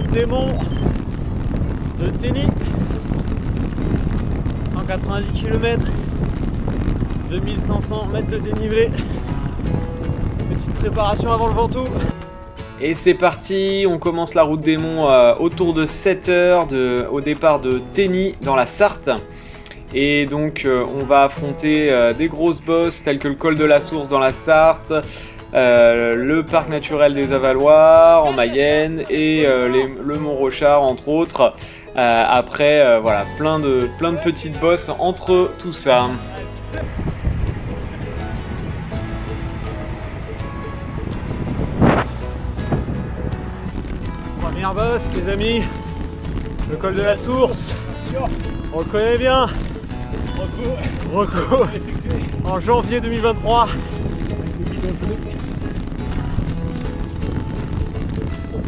route des monts de Tény. 190 km, 2500 mètres de dénivelé. Petite préparation avant le Ventoux. Et c'est parti, on commence la route des monts autour de 7h au départ de Tény dans la Sarthe. Et donc on va affronter des grosses bosses telles que le col de la Source dans la Sarthe, le parc naturel des Avaloirs en Mayenne et le Mont Rochard entre autres. Après voilà, plein de petites bosses entre tout ça. Première bosse les amis, le col de la Source. On le connaît bien. Reco en janvier 2023.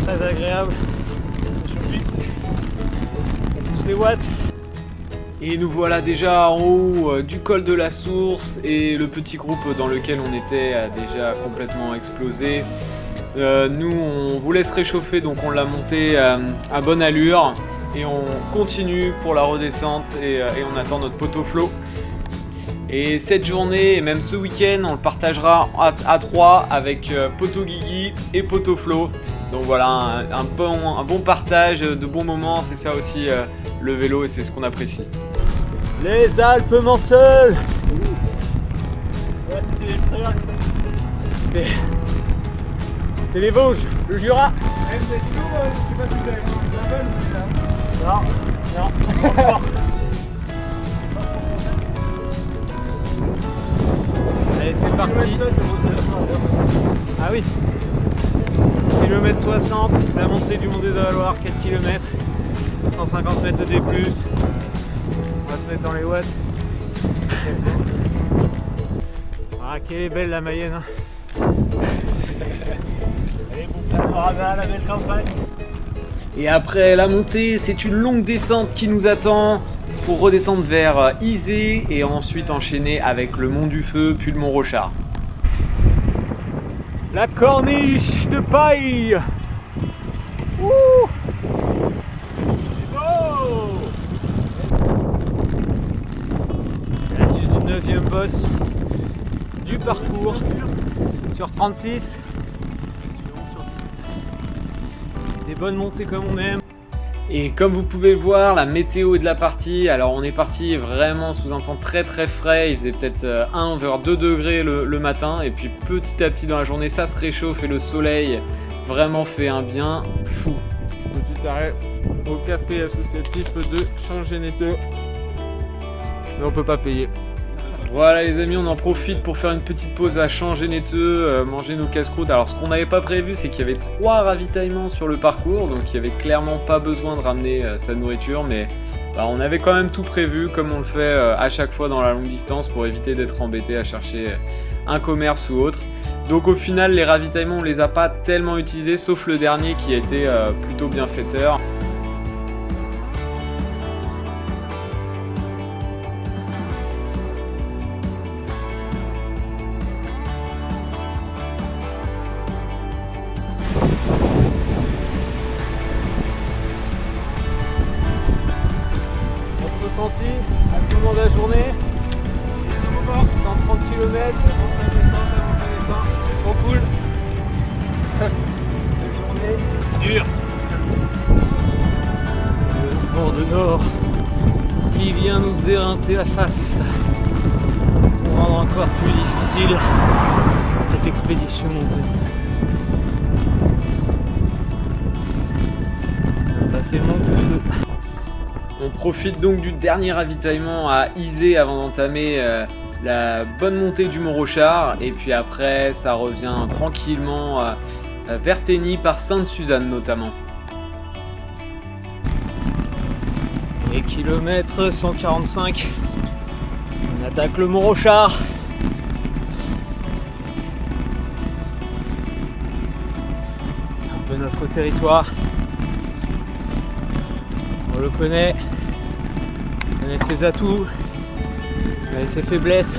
Très agréable. Tous les watts. Et nous voilà déjà en haut du col de la Source et le petit groupe dans lequel on était a déjà complètement explosé. Nous on vous laisse réchauffer, donc on l'a monté à bonne allure et on continue pour la redescente et on attend notre poteau Flo. Et cette journée et même ce week-end on le partagera à 3 avec poteau Guigui et poteau Flo. Donc voilà, un bon partage de bons moments, c'est ça aussi le vélo et c'est ce qu'on apprécie. Les Alpes Manseul. Ouais, c'était les Préalpes. C'était les Vosges, le Jura. C'est chaud, je sais pas si vous avez un Non, non. Allez, c'est parti. Ah oui. Kilomètre 60, la montée du Mont des Avaloirs, 4 km, 150 mètres de D+. On va se mettre dans les watts. Ah, qu'elle est belle la Mayenne. Hein. Allez, bon panorama, la belle campagne. Et après la montée, c'est une longue descente qui nous attend pour redescendre vers Izé et ensuite enchaîner avec le Mont du Feu puis le Mont Rochard. La corniche de paille. Ouh. Oh. La 19e bosse du parcours sur 36. Des bonnes montées comme on aime. Et comme vous pouvez le voir, la météo de la partie, alors on est parti vraiment sous un temps très frais, il faisait peut-être 1 vers 2 degrés le matin et puis petit à petit dans la journée ça se réchauffe et le soleil vraiment fait un bien fou. Petit arrêt au café associatif de Champ-Généteux. Mais on peut pas payer. Voilà les amis, on en profite pour faire une petite pause à Champ-Généteux, manger nos casse-croûtes. Alors ce qu'on n'avait pas prévu, c'est qu'il y avait 3 ravitaillements sur le parcours, donc il n'y avait clairement pas besoin de ramener sa nourriture, mais on avait quand même tout prévu, comme on le fait à chaque fois dans la longue distance, pour éviter d'être embêté à chercher un commerce ou autre. Donc au final, les ravitaillements, on les a pas tellement utilisés, sauf le dernier qui a été plutôt bienfaiteur. Ressenti à ce moment de la journée, 130 km, ça descend, c'est trop cool. La journée dure. Le vent de nord qui vient nous éreinter la face pour rendre encore plus difficile cette expédition montée. Là c'est le Mont du Feu. On profite donc du dernier ravitaillement à Izé avant d'entamer la bonne montée du Mont Rochard. Et puis après, ça revient tranquillement vers Tény par Sainte-Suzanne notamment. Et kilomètre 145, on attaque le Mont Rochard. C'est un peu notre territoire. On le connaît, on connaît ses atouts, on connaît ses faiblesses.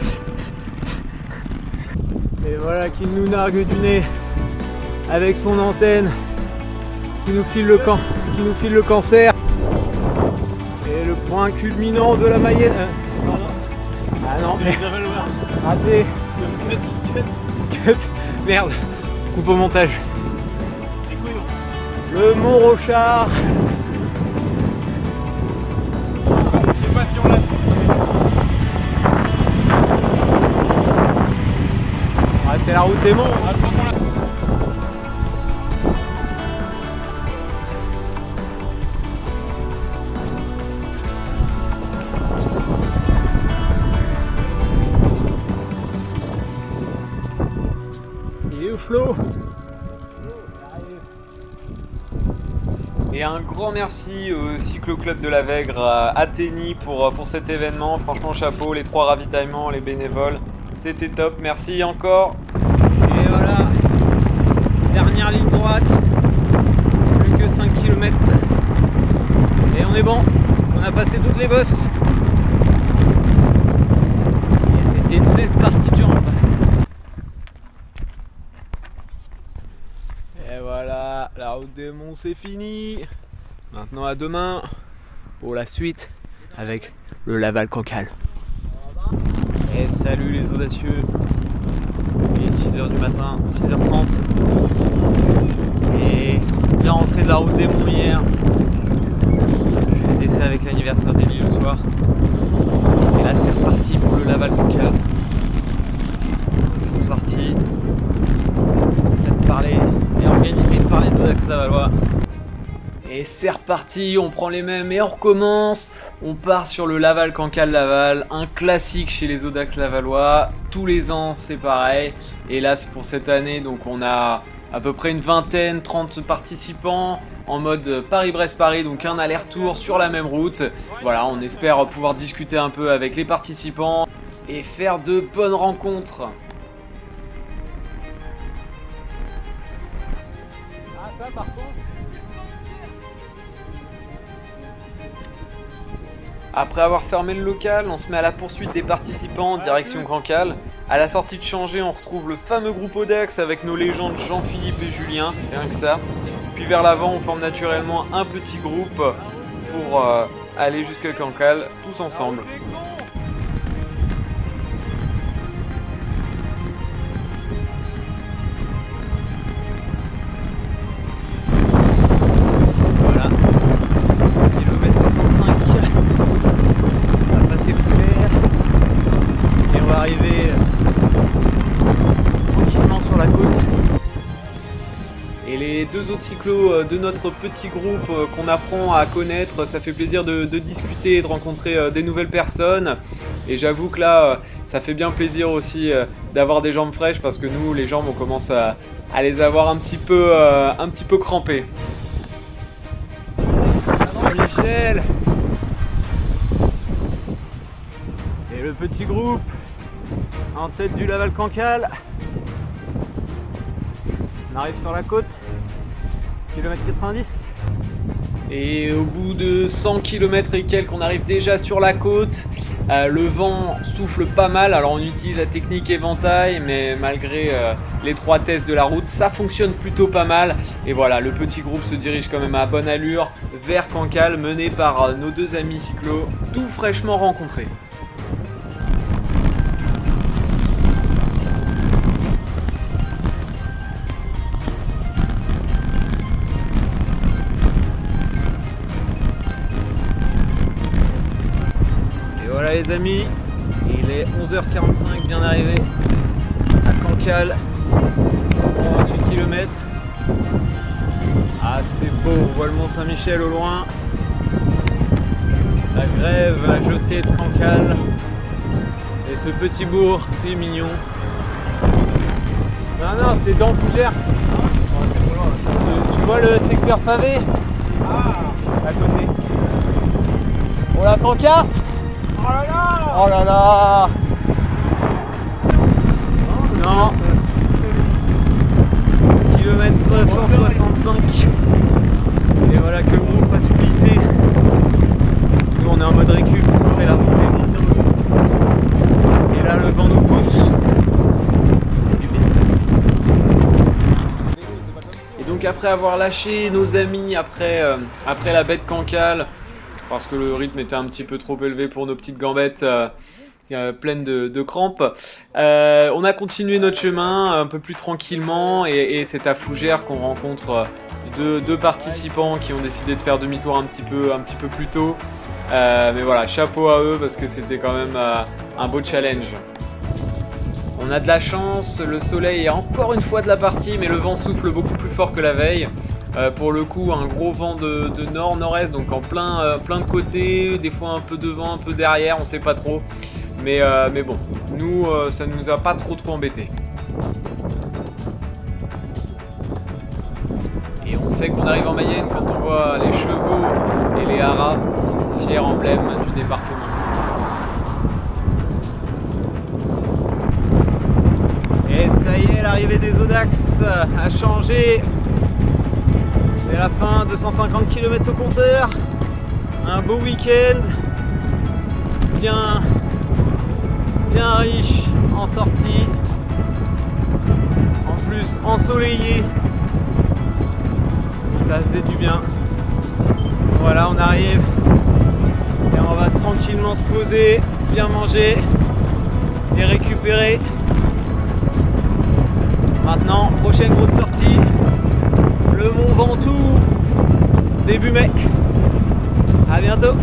Et voilà qu'il nous nargue du nez avec son antenne qui nous file le cancer. Et le point culminant de la Mayenne. Ah non, mais raté. Cut. Merde. Coupe au montage. Le Mont-Rochard. Je sais pas si on l'a fait. Ah, c'est la route des monts. Ah, je crois qu'on l'a fait. Il est où Flo? Et un grand merci au Cyclo-Club de la Vègre à Athénie pour cet événement. Franchement, chapeau, les 3 ravitaillements, les bénévoles, c'était top. Merci encore. Et voilà, dernière ligne droite, plus que 5 km. Et on est bon, on a passé toutes les bosses. Et c'était une belle partie de jambes. Et voilà, la route des monts c'est fini. Maintenant à demain pour la suite avec le Laval-Cancale. Et salut les audacieux. Il est 6h du matin, 6h30. Et bien rentré de la route des monts hier. J'ai fêté ça avec l'anniversaire d'Elie le soir. Et là c'est reparti pour le Laval-Cancale. Je suis sorti. Faites parler et organisé par les Audax Lavallois. Et c'est reparti, on prend les mêmes et on recommence. On part sur le Laval-Cancale-Laval, un classique chez les Audax Lavallois. Tous les ans, c'est pareil. Et là, c'est pour cette année, donc on a à peu près une vingtaine, 30 participants en mode Paris-Brest-Paris, donc un aller-retour sur la même route. Voilà, on espère pouvoir discuter un peu avec les participants et faire de bonnes rencontres. Ah, ça par contre. Après avoir fermé le local, on se met à la poursuite des participants en direction Cancale. À la sortie de Changé, on retrouve le fameux groupe Audax avec nos légendes Jean-Philippe et Julien, rien que ça. Puis vers l'avant, on forme naturellement un petit groupe pour aller jusqu'à Cancale, tous ensemble. Voilà. Kilomètre 65. On va passer Fougères. Et on va arriver tranquillement sur la côte. Et les 2 autres cyclos de notre petit groupe qu'on apprend à connaître, ça fait plaisir de discuter et de rencontrer des nouvelles personnes. Et j'avoue que là, ça fait bien plaisir aussi d'avoir des jambes fraîches parce que nous, les jambes, on commence à les avoir un petit peu crampées. Michel et le petit groupe en tête du Laval-Cancale. On arrive sur la côte, kilomètre 90. Et au bout de 100 km et quelques, on arrive déjà sur la côte. Le vent souffle pas mal, alors on utilise la technique éventail, mais malgré l'étroitesse de la route, ça fonctionne plutôt pas mal. Et voilà, le petit groupe se dirige quand même à bonne allure vers Cancale, mené par nos 2 amis cyclos, tout fraîchement rencontrés. Voilà les amis, il est 11h45, bien arrivé à Cancale, 128 km. Ah c'est beau, on voit le Mont Saint-Michel au loin, la grève, la jetée de Cancale et ce petit bourg très mignon. Non, c'est dans Fougères. Tu vois le secteur pavé à côté. Pour la pancarte. Oh là là! Oh là là! Non! Kilomètre 165. Et voilà que le groupe a splitté. Nous on est en mode récup après la route des monts. Et là le vent nous pousse. Ça fait du bien. Et donc après avoir lâché nos amis après la baie de Cancale, parce que le rythme était un petit peu trop élevé pour nos petites gambettes pleines de crampes, on a continué notre chemin un peu plus tranquillement et c'est à Fougères qu'on rencontre deux participants qui ont décidé de faire demi-tour un petit peu plus tôt. Mais voilà, chapeau à eux parce que c'était quand même un beau challenge. On a de la chance, le soleil est encore une fois de la partie, mais le vent souffle beaucoup plus fort que la veille. Pour le coup, un gros vent de nord-nord-est, donc en plein de côtés, des fois un peu devant, un peu derrière, on sait pas trop. Mais bon, nous, ça ne nous a pas trop embêtés. Et on sait qu'on arrive en Mayenne quand on voit les chevaux et les haras, fiers emblèmes du département. Et ça y est, l'arrivée des Audax a changé. C'est la fin, 250 km au compteur. Un beau week-end. Bien riche en sortie. En plus ensoleillé. Ça faisait du bien. Voilà, on arrive. Et on va tranquillement se poser, bien manger et récupérer. Maintenant, prochaine grosse sortie, le Mont Ventoux, début mai. À bientôt.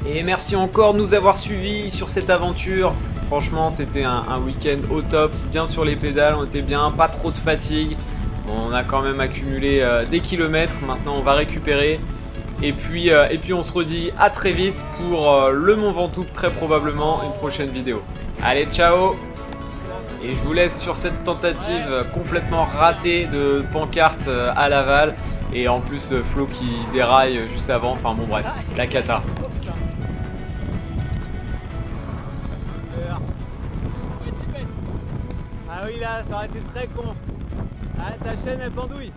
Et merci encore de nous avoir suivis sur cette aventure. Franchement, c'était un week-end au top, bien sur les pédales, on était bien, pas trop de fatigue. On a quand même accumulé des kilomètres, maintenant on va récupérer. Et puis on se redit à très vite pour le Mont Ventoux, très probablement une prochaine vidéo. Allez, ciao! Et je vous laisse sur cette tentative complètement ratée de pancarte à Laval. Et en plus Flo qui déraille juste avant, enfin bon bref, la cata. Ah oui là, ça aurait été très con. Ah, ta chaîne elle pendouille.